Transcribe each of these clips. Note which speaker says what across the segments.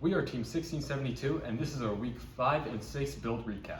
Speaker 1: We are Team 1672, and this is our Week 5 and 6 build recap.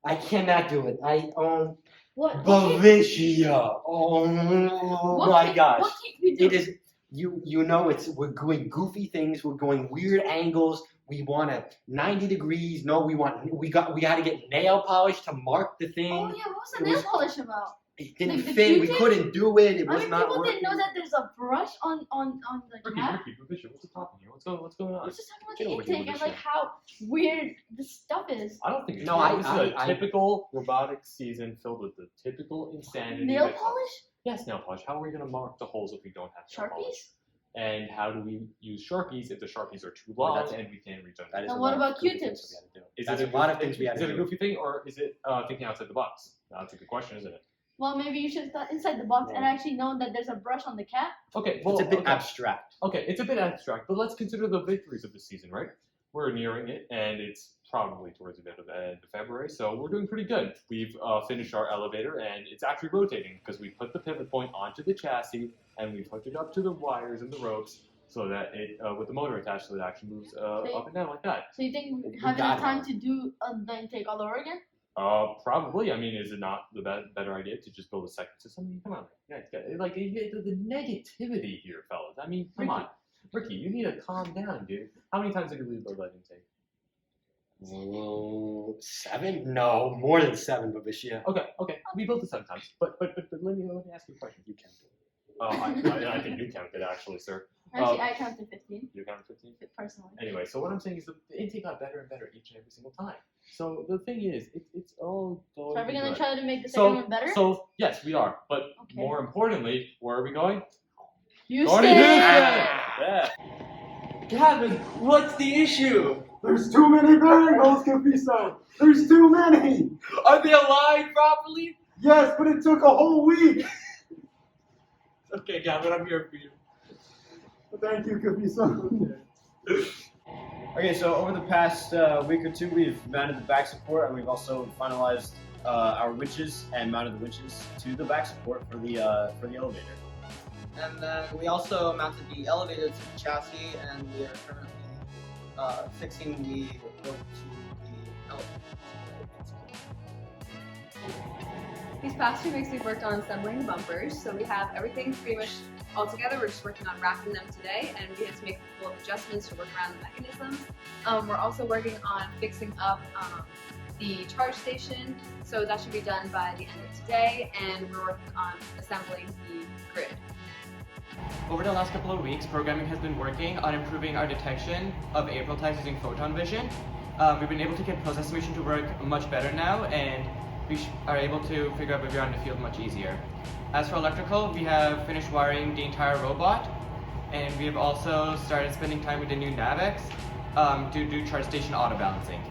Speaker 2: I cannot do it.
Speaker 3: What?
Speaker 2: Bavicia. Oh my gosh.
Speaker 3: What can't you do?
Speaker 2: It is you know we're doing goofy things, we're going weird angles, we want to 90 degrees, no, we got to get nail polish to mark the thing.
Speaker 3: Oh yeah, what was the nail polish about?
Speaker 2: It didn't
Speaker 3: Like the
Speaker 2: fit, we
Speaker 3: Q-tip?
Speaker 2: couldn't do it, it was
Speaker 3: people
Speaker 2: not working.
Speaker 3: didn't know that there's a brush on the cap.
Speaker 1: Ricky, Bavicia, what's the topic here? What's going on?
Speaker 3: Let's just talk about
Speaker 1: Get
Speaker 3: the
Speaker 1: over here,
Speaker 3: intake and
Speaker 1: Bavicia.
Speaker 3: like how weird the stuff is.
Speaker 1: I don't think it's
Speaker 2: No,
Speaker 1: weird. This is a
Speaker 2: I-
Speaker 1: typical robotic season filled with the typical insanity.
Speaker 3: Nail
Speaker 1: that-
Speaker 3: polish?
Speaker 1: Yes, nail polish. How are we going to mark the holes if we don't have nail polish?
Speaker 3: Sharpies?
Speaker 1: And how do we use Sharpies if the Sharpies are too
Speaker 2: Well,
Speaker 1: long
Speaker 2: that's-
Speaker 1: and we can't reach them?
Speaker 2: That is
Speaker 3: And
Speaker 2: a
Speaker 3: what
Speaker 2: lot of
Speaker 3: about
Speaker 2: goofy
Speaker 3: Q-tips?
Speaker 2: things we gotta do.
Speaker 1: Is
Speaker 2: That's
Speaker 1: it
Speaker 2: a lot of things we
Speaker 1: Is
Speaker 2: gotta
Speaker 1: it a
Speaker 2: do.
Speaker 1: goofy thing or is it thinking outside the box? That's a good question, isn't it?
Speaker 3: Well, maybe you should start inside the box and actually know that there's a brush on the cap.
Speaker 1: Okay, well,
Speaker 2: It's a bit
Speaker 1: okay.
Speaker 2: abstract.
Speaker 1: Okay, it's a bit abstract, but let's consider the victories of the season, right? We're nearing it, and it's probably towards the end of February, so we're doing pretty good. We've finished our elevator, and it's actually rotating because we put the pivot point onto the chassis, and we've hooked it up to the wires and the ropes so that it, with the motor attached, so it actually moves up and down like that.
Speaker 3: So you think we
Speaker 2: We
Speaker 3: have
Speaker 2: got
Speaker 3: enough time
Speaker 2: it.
Speaker 3: to do the intake all over again?
Speaker 1: Probably. I mean, is it not the better idea to just build a second system? I mean, come on, guys, like the negativity here, fellas. I mean, come on, Ricky, you need to calm down, dude. How many times did you rebuild that intake?
Speaker 2: 7? No, more than 7, Bavicia.
Speaker 1: Okay, we built it 7 times. But let me ask you a question.
Speaker 2: You can do
Speaker 1: I think you counted actually, sir.
Speaker 3: Actually, I counted 15
Speaker 1: You counted 15.
Speaker 3: personally.
Speaker 1: Anyway, so what I'm saying is the intake got better and better each and every single time. So the thing is, it's all going.
Speaker 3: So are we gonna
Speaker 1: good.
Speaker 3: try to make the second one better?
Speaker 1: So yes, we are. But
Speaker 3: Okay.
Speaker 1: more importantly, where are we going?
Speaker 3: You
Speaker 1: Going to
Speaker 3: say.
Speaker 1: Houston! Yeah.
Speaker 4: Gavin, what's the issue?
Speaker 5: There's too many variables, Capiso! There's too many!
Speaker 4: Are they aligned properly?
Speaker 5: Yes, but it took a whole week!
Speaker 4: Okay, Gavin, I'm here for you.
Speaker 5: Thank you, Capiso.
Speaker 6: Okay, so over the past week or two, we've mounted the back support, and we've also finalized our winches and mounted the winches to the back support for the elevator.
Speaker 7: And then we also mounted the elevator to the chassis, and we are currently fixing the rope to the elevator.
Speaker 8: These past 2 weeks we've worked on assembling the bumpers, so we have everything pretty much all together. We're just working on wrapping them today, and we had to make a couple of adjustments to work around the mechanisms. We're also working on fixing up the charge station, so that should be done by the end of today, and we're working on assembling the grid.
Speaker 9: Over the last couple of weeks, programming has been working on improving our detection of April tags using photon vision. We've been able to get pulse estimation to work much better now, and we are able to figure out where we are in the field much easier. As for electrical, we have finished wiring the entire robot, and we have also started spending time with the new Navex to do charge station auto balancing.